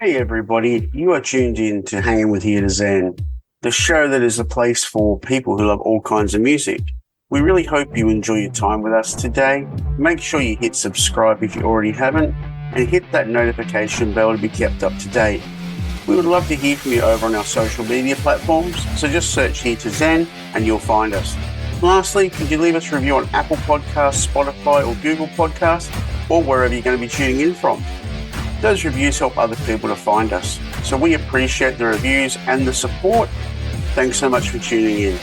Hey everybody, you are tuned in to Hanging with H2ZHW, the show that is a place for people who love all kinds of music. We really hope you enjoy your time with us today. Make sure you hit subscribe if you already haven't, and hit that notification bell to be kept up to date. We would love to hear from you over on our social media platforms, so just search H2ZHW and you'll find us. Lastly, could you leave us a review on Apple Podcasts, Spotify or Google Podcasts, or wherever you're going to be tuning in from? Those reviews help other people to find us, so we appreciate the reviews and the support. Thanks so much for tuning in.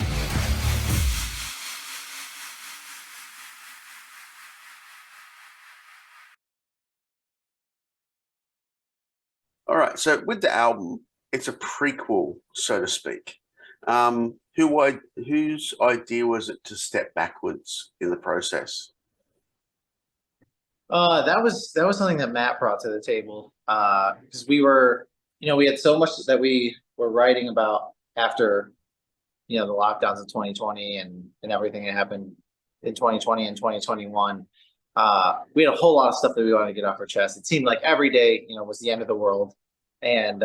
All right, so with the album, it's a prequel, so to speak. Whose idea was it to step backwards in the process? That was something that Matt brought to the table, because we had so much that we were writing about after, the lockdowns of 2020 and everything that happened in 2020 and 2021. We had a whole lot of stuff that we wanted to get off our chest. It seemed like every day, was the end of the world. And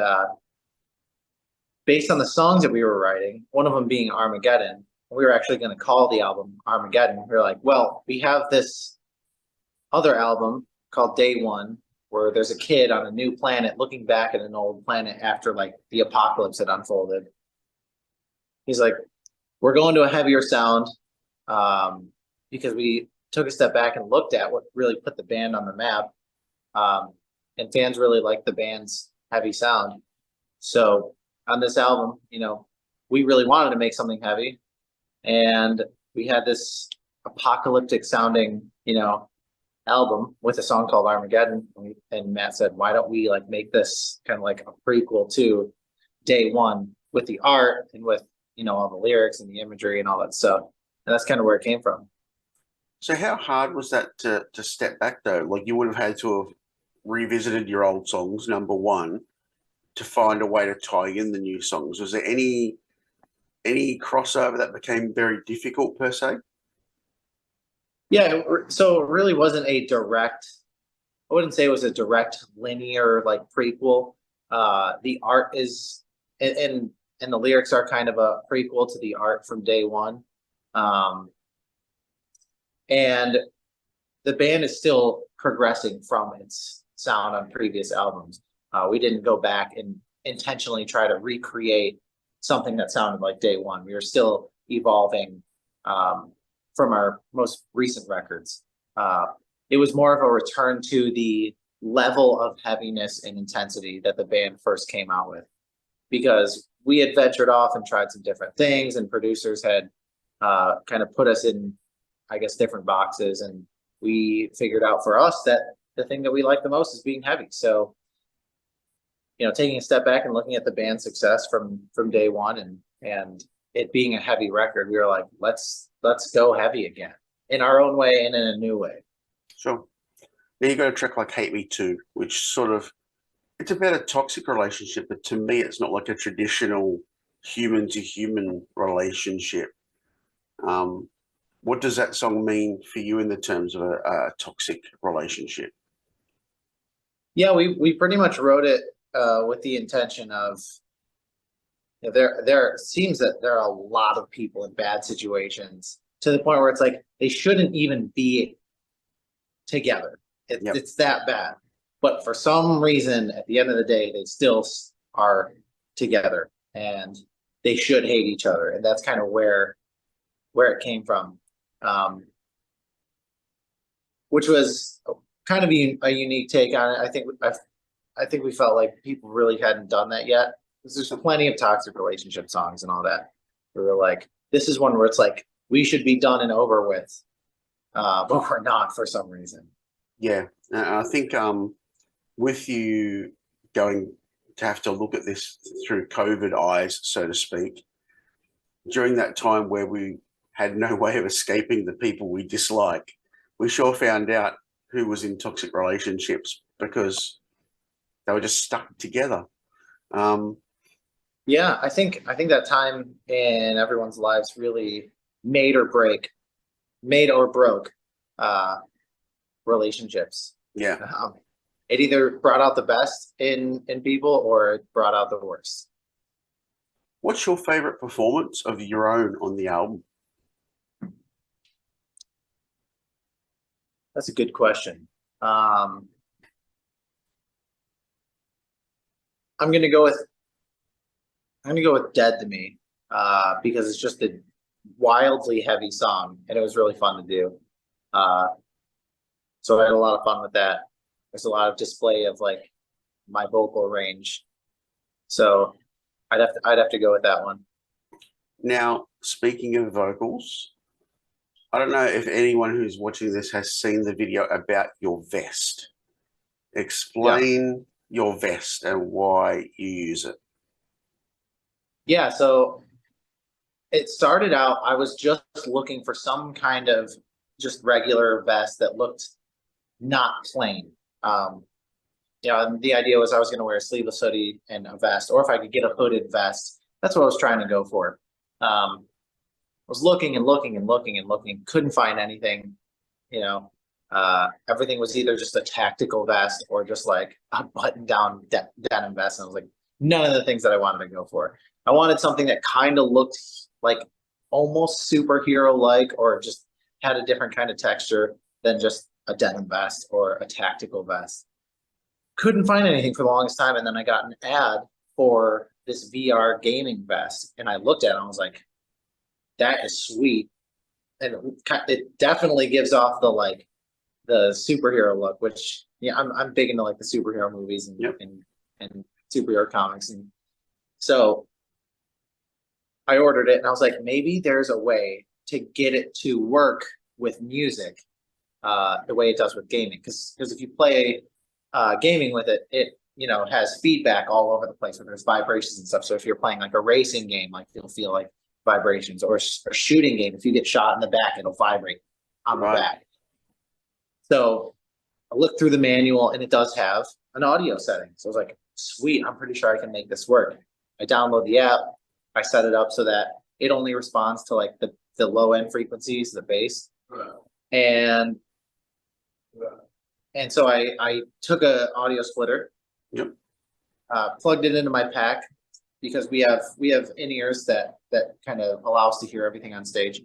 based on the songs that we were writing, one of them being Armageddon, we were actually going to call the album Armageddon. We were like, well, we have this other album called Day One, where there's a kid on a new planet looking back at an old planet after like the apocalypse had unfolded. He's like, we're going to a heavier sound, because we took a step back and looked at what really put the band on the map, and fans really liked the band's heavy sound. So on this album, we really wanted to make something heavy, and we had this apocalyptic sounding, album with a song called Armageddon, and Matt said, why don't we make this kind of like a prequel to Day One with the art and with all the lyrics and the imagery and all that stuff. And that's kind of where it came from. So how hard was that to step back though? Like you would have had to have revisited your old songs, number one, to find a way to tie in the new songs. Was there any crossover that became very difficult per se? Yeah, so it really wasn't a direct, I wouldn't say it was a direct linear prequel. The art is, and the lyrics are kind of a prequel to the art from Day One. And the band is still progressing from its sound on previous albums. We didn't go back and intentionally try to recreate something that sounded like Day One. We were still evolving from our most recent records. It was more of a return to the level of heaviness and intensity that the band first came out with, because we had ventured off and tried some different things, and producers had kind of put us in, I guess, different boxes, and we figured out for us that the thing that we like the most is being heavy. So, taking a step back and looking at the band's success from Day One and it being a heavy record, we were like, let's go heavy again in our own way and in a new way. Sure. Then you got a track like Hate Me Too, which sort of, it's about a toxic relationship, but to me, it's not like a traditional human to human relationship. What does that song mean for you in the terms of a toxic relationship? Yeah, we pretty much wrote it with the intention of, there seems that there are a lot of people in bad situations to the point where it's like they shouldn't even be together. It's that bad. But for some reason, at the end of the day, they still are together and they should hate each other. And that's kind of where it came from, which was kind of a unique take on it. I think we felt like people really hadn't done that yet. There's plenty of toxic relationship songs and all that. We were like, this is one where it's like, we should be done and over with, but we're not for some reason. Yeah, I think with you going to have to look at this through COVID eyes, so to speak, during that time where we had no way of escaping the people we dislike, we sure found out who was in toxic relationships because they were just stuck together. Yeah, I think that time in everyone's lives really made or broke relationships. Yeah. it either brought out the best in people or it brought out the worst. What's your favorite performance of your own on the album? That's a good question. I'm gonna go with "Dead to Me" because it's just a wildly heavy song, and it was really fun to do. So I had a lot of fun with that. There's a lot of display of like my vocal range, so I'd have to go with that one. Now, speaking of vocals, I don't know if anyone who's watching this has seen the video about your vest. Explain your vest and why you use it. Yeah, so it started out, I was just looking for some kind of just regular vest that looked not plain. The idea was I was going to wear a sleeveless hoodie and a vest, or if I could get a hooded vest. That's what I was trying to go for. I was looking and looking and looking and looking, couldn't find anything. Everything was either just a tactical vest or just like a button-down denim vest. And I was like, none of the things that I wanted to go for. I wanted something that kind of looked like almost superhero-like, or just had a different kind of texture than just a denim vest or a tactical vest. Couldn't find anything for the longest time, and then I got an ad for this VR gaming vest, and I looked at it and I was like, that is sweet. And it definitely gives off the superhero look, which I'm big into like the superhero movies and superhero comics. And so I ordered it and I was like, maybe there's a way to get it to work with music the way it does with gaming. Because if you play gaming with it, it has feedback all over the place where there's vibrations and stuff. So if you're playing like a racing game, like you'll feel like vibrations, or a shooting game, if you get shot in the back, it'll vibrate on the back. So I looked through the manual and it does have an audio setting. So I was like, sweet, I'm pretty sure I can make this work. I download the app, I set it up so that it only responds to like the low end frequencies, the bass. And so I took a audio splitter, plugged it into my pack, because we have in-ears that kind of allow us to hear everything on stage.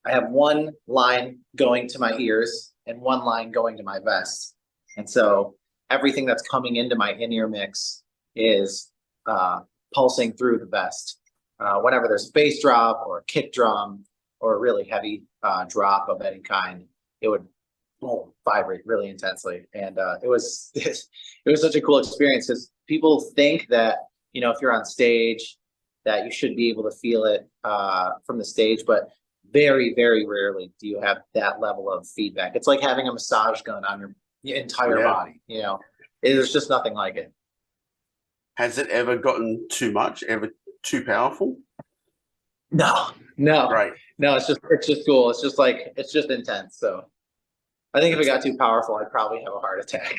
I have one line going to my ears and one line going to my vest. And so everything that's coming into my in-ear mix is pulsing through the vest. Whenever there's a bass drop or a kick drum or a really heavy drop of any kind, it would vibrate really intensely. And it was such a cool experience, because people think that, if you're on stage, that you should be able to feel it from the stage, but very, very rarely do you have that level of feedback. It's like having a massage gun on your entire body. There's just nothing like it. Has it ever gotten too much, ever too powerful? No. Right. No, it's just cool. It's just intense. So I think if it got too powerful, I'd probably have a heart attack.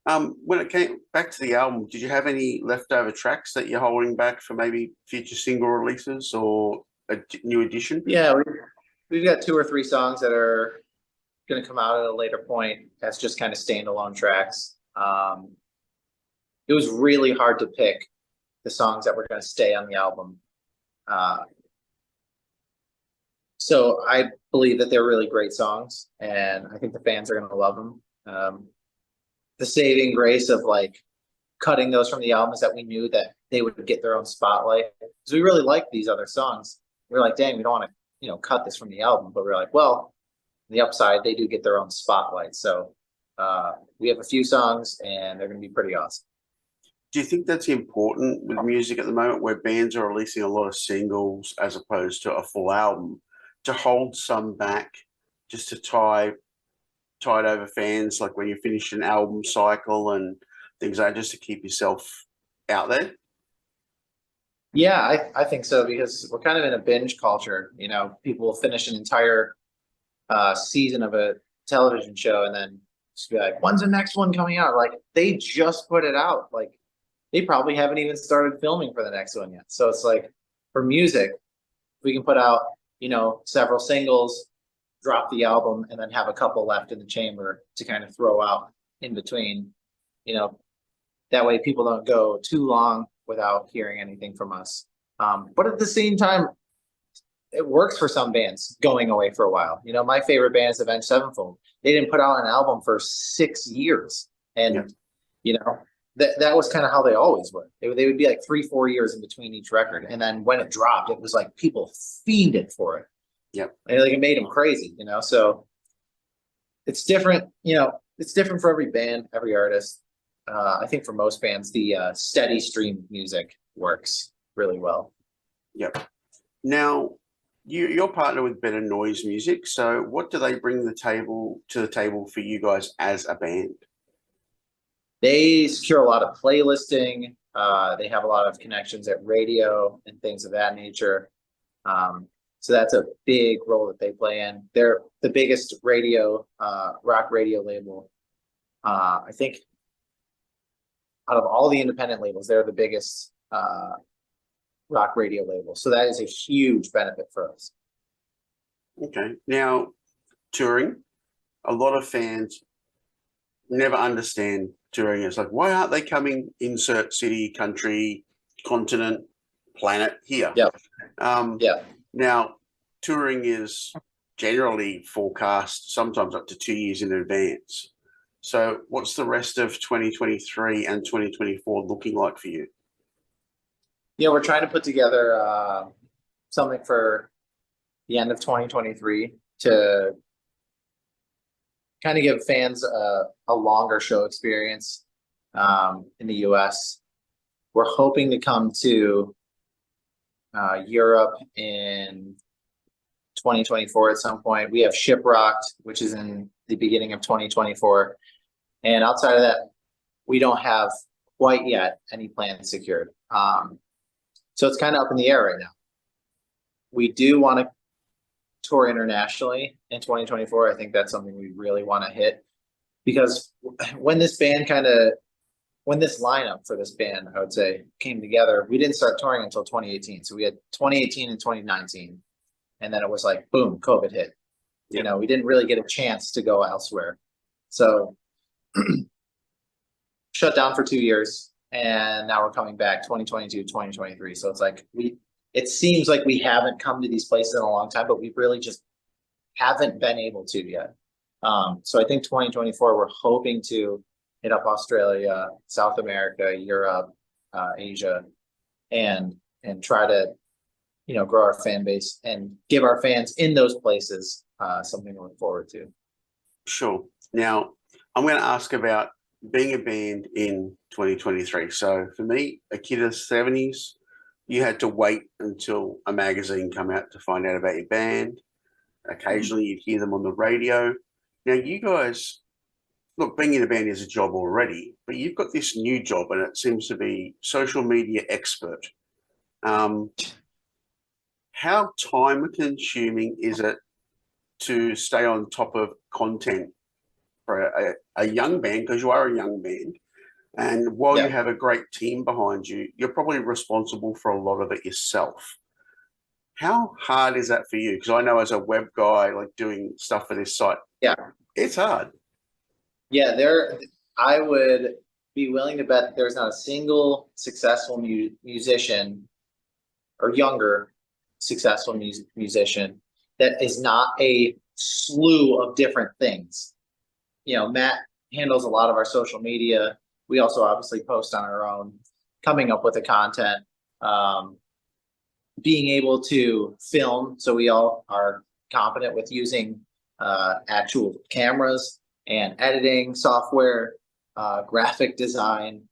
When it came back to the album, did you have any leftover tracks that you're holding back for maybe future single releases or a new edition? Yeah, we've got 2 or 3 songs that are going to come out at a later point as just kind of standalone tracks. It was really hard to pick the songs that were going to stay on the album. So I believe that they're really great songs, and I think the fans are going to love them. The saving grace of like cutting those from the album is that we knew that they would get their own spotlight, because we really liked these other songs. We were like, dang, we don't want to, cut this from the album, but we're like, well, on the upside, they do get their own spotlight. So we have a few songs, and they're going to be pretty awesome. Do you think that's important with music at the moment, where bands are releasing a lot of singles as opposed to a full album, to hold some back just to tide over fans, like when you finish an album cycle and things like that, just to keep yourself out there? Yeah, I think so, because we're kind of in a binge culture. People will finish an entire season of a television show and then just be like, when's the next one coming out? Like, they just put it out. Like, they probably haven't even started filming for the next one yet. So it's like, for music, we can put out, several singles, drop the album and then have a couple left in the chamber to kind of throw out in between, you know, that way people don't go too long without hearing anything from us. But at the same time, it works for some bands going away for a while. You know, my favorite band is Avenged Sevenfold. They didn't put out an album for 6 years. And, you know, that was kind of how they always were. They would be like 3-4 years in between each record. And then when it dropped, it was like people fiended for it. Yep. And like it made them crazy, you know? So it's different, you know, it's different for every band, every artist. I think for most bands, the steady stream music works really well. Yep. Now, you're partnered with Better Noise Music. So what do they bring to the table for you guys as a band? They secure a lot of playlisting. They have a lot of connections at radio and things of that nature. So that's a big role that they play in. They're the biggest radio, rock radio label. I think out of all the independent labels, they're the biggest rock radio label. So that is a huge benefit for us. Okay. Now, touring, a lot of fans never understand touring. It's like, why aren't they coming insert city, country, continent, planet here? Yeah. Yeah. Now, touring is generally forecast sometimes up to 2 years in advance. So what's the rest of 2023 and 2024 looking like for you? Yeah, we're trying to put together something for the end of 2023 to kind of give fans a longer show experience in the US. We're hoping to come to Europe in 2024 at some point. We have Shiprocked, which is in the beginning of 2024. And outside of that, we don't have quite yet any plans secured. So it's kind of up in the air right now. We do want to tour internationally in 2024. I think that's something we really want to hit, because when this lineup for this band, I would say, came together, we didn't start touring until 2018. So we had 2018 and 2019. And then it was like, boom, COVID hit. You know, we didn't really get a chance to go elsewhere. So shut down for 2 years. And now we're coming back 2022, 2023. So it's like it seems like we haven't come to these places in a long time, but we really just haven't been able to yet. So I think 2024, we're hoping to hit up Australia, South America, Europe, Asia, and try to, you know, grow our fan base and give our fans in those places something to look forward to. Sure. Now, I'm going to ask about being a band in 2023. So for me, a kid of the 70s, you had to wait until a magazine come out to find out about your band. Occasionally you'd hear them on the radio. Now you guys, look, being in a band is a job already, but you've got this new job and it seems to be social media expert. How time consuming is it to stay on top of content for a young band, because you are a young band, and while you have a great team behind you, you're probably responsible for a lot of it yourself. How hard is that for you? Because I know as a web guy, like doing stuff for this site, it's hard. Yeah, I would be willing to bet there's not a single successful musician or younger successful musician that is not a slew of different things. You know, Matt handles a lot of our social media. We also obviously post on our own, coming up with the content, being able to film. So we all are competent with using actual cameras and editing software, graphic design.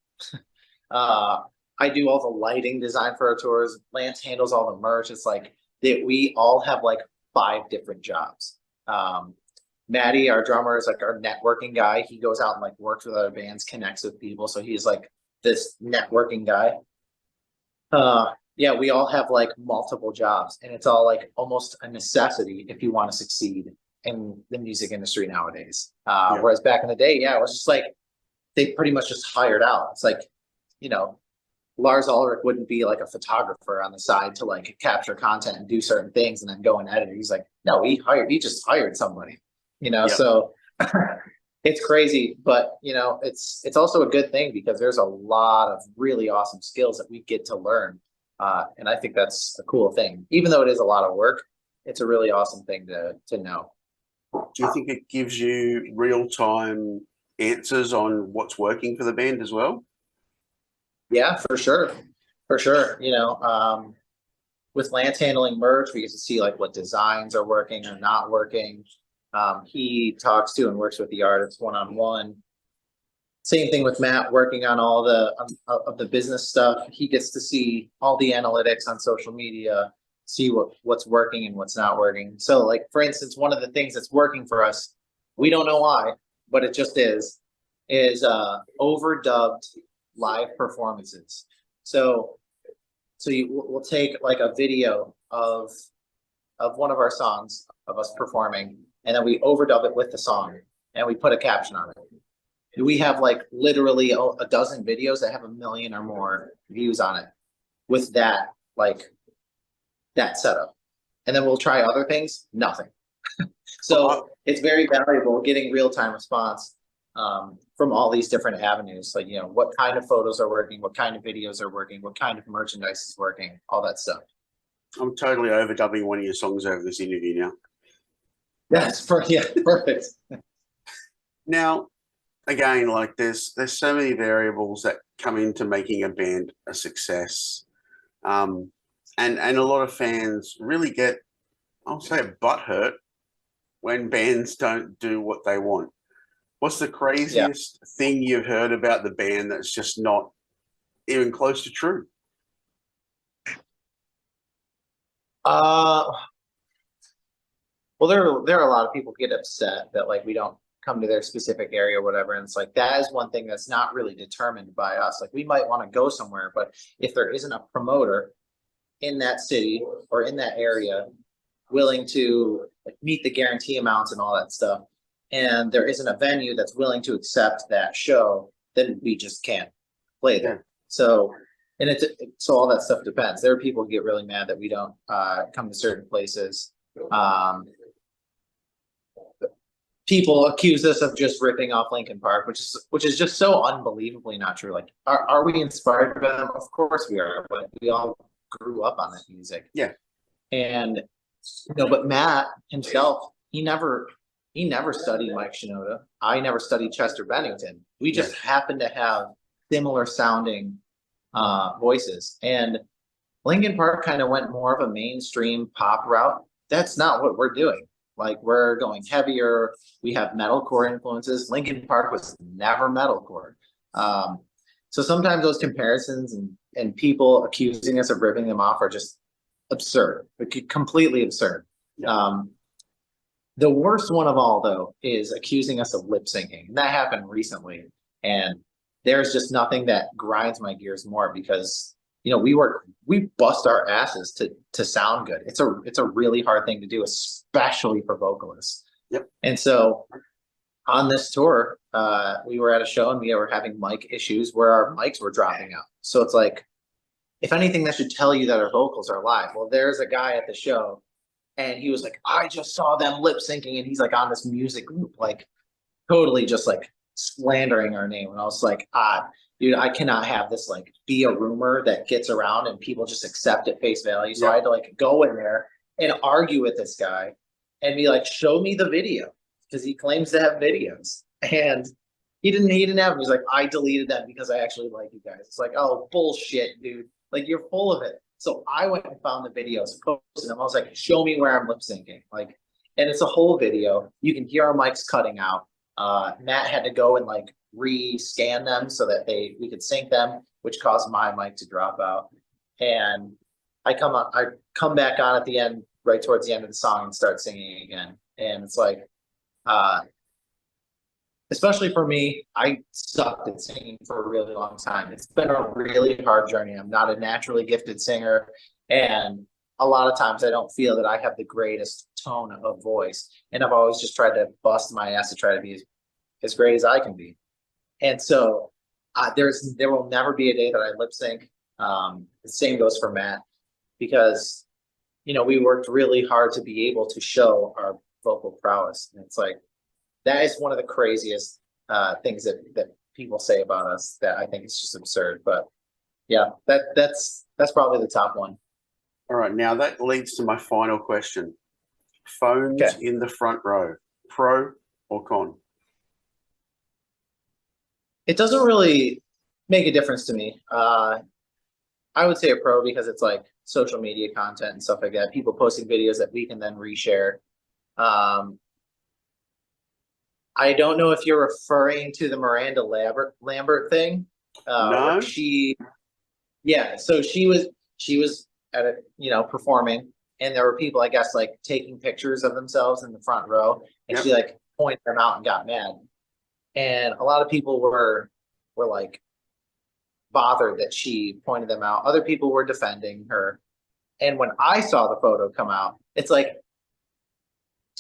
I do all the lighting design for our tours. Lance handles all the merch. It's like that we all have like 5 different jobs. Maddie, our drummer, is like our networking guy. He goes out and like works with other bands, connects with people. So he's like this networking guy. Yeah, we all have like multiple jobs, and it's all like almost a necessity if you want to succeed in the music industry nowadays. Whereas back in the day, it was just like they pretty much just hired out. It's like, you know, Lars Ulrich wouldn't be like a photographer on the side to like capture content and do certain things and then go and edit. He's like, no, he just hired somebody, you know. Yep. So it's crazy, but you know, it's also a good thing because there's a lot of really awesome skills that we get to learn. And I think that's a cool thing. Even though it is a lot of work, it's a really awesome thing to know. Do you think it gives you real-time answers on what's working for the band as well? Yeah, for sure. For sure. You know, with Lance handling merch, we get to see like what designs are working or not working. He talks to and works with the artists one-on-one. Same thing with Matt working on all the business stuff. He gets to see all the analytics on social media, see what's working and what's not working. So like, for instance, one of the things that's working for us, we don't know why, but it just is overdubbed live performances. So we'll take like a video of one of our songs of us performing, and then we overdub it with the song and we put a caption on it. We have like literally a dozen videos that have 1 million or more views on it with that, like that setup. And then we'll try other things, nothing. So it's very valuable getting real-time response from all these different avenues. Like, you know, what kind of photos are working, what kind of videos are working, what kind of merchandise is working, all that stuff. I'm totally overdubbing one of your songs over this interview now. That's perfect. Now, again, like there's so many variables that come into making a band a success. And a lot of fans really get, I'll say, butthurt when bands don't do what they want. What's the craziest thing you've heard about the band that's just not even close to true? Well, there are a lot of people who get upset that like we don't come to their specific area or whatever, and it's like that is one thing that's not really determined by us. Like we might want to go somewhere, but if there isn't a promoter in that city or in that area willing to like meet the guarantee amounts and all that stuff, and there isn't a venue that's willing to accept that show, then we just can't play there. So, and so all that stuff depends. There are people who get really mad that we don't come to certain places. People accuse us of just ripping off Linkin Park, which is just so unbelievably not true. Like, are we inspired by them? Of course we are, but we all grew up on that music. Yeah. And you know, but Matt himself, he never studied Mike Shinoda. I never studied Chester Bennington. We just happen to have similar sounding voices. And Linkin Park kind of went more of a mainstream pop route. That's not what we're doing. Like, we're going heavier. We have metalcore influences. Linkin Park was never metalcore. So sometimes those comparisons and people accusing us of ripping them off are just absurd, completely absurd. Yeah. The worst one of all, though, is accusing us of lip syncing. And that happened recently. And there's just nothing that grinds my gears more because, you know, we bust our asses to sound good. It's a really hard thing to do, especially for vocalists. Yep. And so on this tour, we were at a show and we were having mic issues where our mics were dropping out. So it's like, if anything, that should tell you that our vocals are live. Well, there's a guy at the show and he was like, I just saw them lip syncing, and he's like on this music group, like totally just like slandering our name. And I was like, dude, I cannot have this like be a rumor that gets around and people just accept at face value. So I had to like go in there and argue with this guy and be like, show me the video, because he claims to have videos. And he didn't have them. He's like, I deleted them because I actually like you guys. It's like, oh, bullshit, dude. Like, you're full of it. So I went and found the videos, posted them. I was like, show me where I'm lip syncing. Like, and it's a whole video. You can hear our mics cutting out. Matt had to go and like re-scan them so that we could sync them, which caused my mic to drop out. And I come back on at the end, right towards the end of the song, and start singing again. And it's like, especially for me, I sucked at singing for a really long time. It's been a really hard journey. I'm not a naturally gifted singer, and a lot of times I don't feel that I have the greatest tone of voice. And I've always just tried to bust my ass to try to be as great as I can be. And so there will never be a day that I lip sync The same goes for Matt, because, you know, we worked really hard to be able to show our vocal prowess. And it's like, that is one of the craziest things that people say about us that I think is just absurd. But yeah, that's probably the top one. All right, now that leads to my final question. Phones in the front row, pro or con? It doesn't really make a difference to me. I would say a pro, because it's like social media content and stuff like that. People posting videos that we can then reshare. I don't know if you're referring to the Miranda Lambert thing. No. So she was at a, you know, performing, and there were people, I guess, like taking pictures of themselves in the front row, and she like pointed them out and got mad. And a lot of people were like bothered that she pointed them out. Other people were defending her. And when I saw the photo come out, it's like,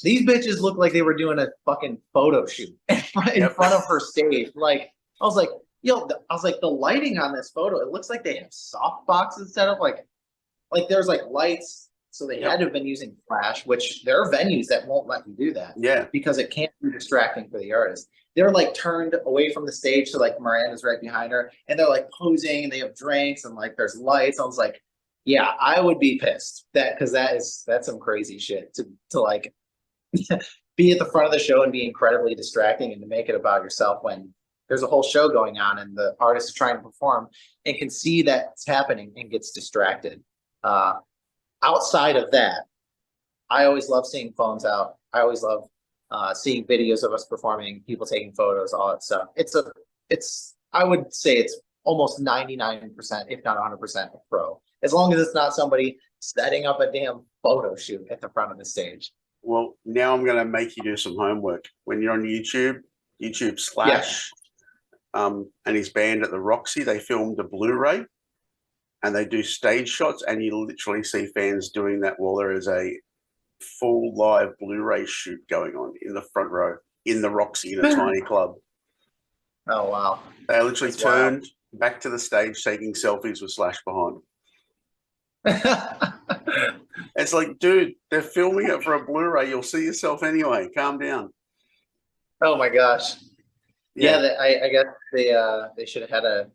these bitches look like they were doing a fucking photo shoot in front of her stage. Like, I was like, the lighting on this photo, it looks like they have soft boxes set up. Like there's like lights. So they had to have been using flash, which there are venues that won't let you do that. Yeah. Because it can't be distracting for the artist. They're like turned away from the stage, so like Miranda's right behind her, and they're like posing, and they have drinks, and like there's lights. I was like, yeah, I would be pissed because that's some crazy shit to like be at the front of the show and be incredibly distracting, and to make it about yourself when there's a whole show going on and the artist is trying to perform and can see that it's happening and gets distracted. Outside of that, I always love seeing phones out. I always love seeing videos of us performing, people taking photos, all that stuff. I would say it's almost 99%, if not 100% pro, as long as it's not somebody setting up a damn photo shoot at the front of the stage. Well, now I'm going to make you do some homework. When you're on YouTube Slash, and his band at the Roxy, they filmed a Blu-ray, and they do stage shots, and you literally see fans doing that while there is a full live Blu-ray shoot going on in the front row in the Roxy in a tiny club. Oh, wow. They literally turned back to the stage taking selfies with Slash behind. It's like, dude, they're filming it for a Blu-ray. You'll see yourself anyway. Calm down. Oh my gosh. Yeah, I guess they should have had a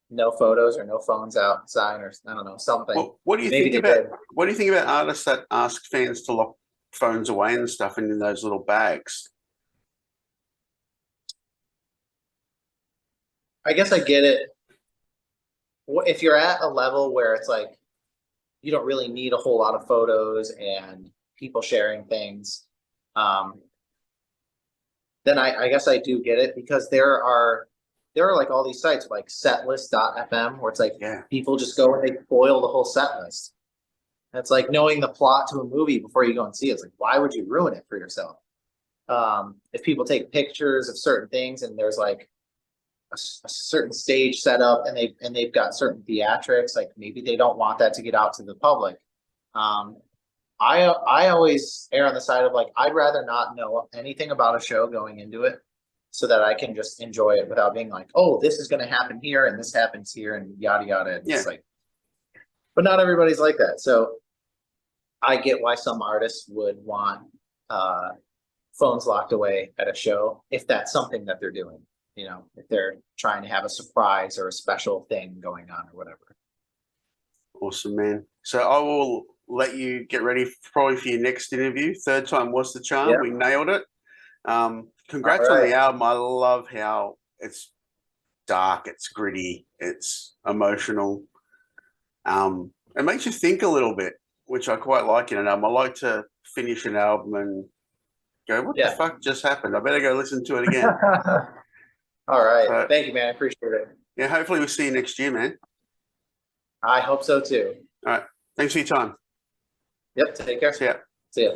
no photos or no phones out sign, or I don't know, something. Well, what do you think about artists that ask fans to lock phones away and stuff in those little bags? I guess I get it. If you're at a level where it's like you don't really need a whole lot of photos and people sharing things, then I guess I do get it, because there are like all these sites like setlist.fm where it's like people just go and they spoil the whole set list. And it's like knowing the plot to a movie before you go and see it. It's like, why would you ruin it for yourself? If people take pictures of certain things and there's like a certain stage set up and they've got certain theatrics, like maybe they don't want that to get out to the public. I always err on the side of like, I'd rather not know anything about a show going into it, so that I can just enjoy it without being like, oh, this is going to happen here and this happens here and yada yada. It's like, but not everybody's like that. So I get why some artists would want phones locked away at a show if that's something that they're doing. You know, if they're trying to have a surprise or a special thing going on or whatever. Awesome, man. So I will let you get ready probably for your next interview. Third time was the charm. We nailed it. Congrats on the album. I love how it's dark, it's gritty, it's emotional. It makes you think a little bit, which I quite like in an album. I like to finish an album and go, what the fuck just happened? I better go listen to it again. All right. So, thank you, man. I appreciate it. Yeah, hopefully we'll see you next year, man. I hope so too. All right. Thanks for your time. Yep. Take care. See ya. See ya.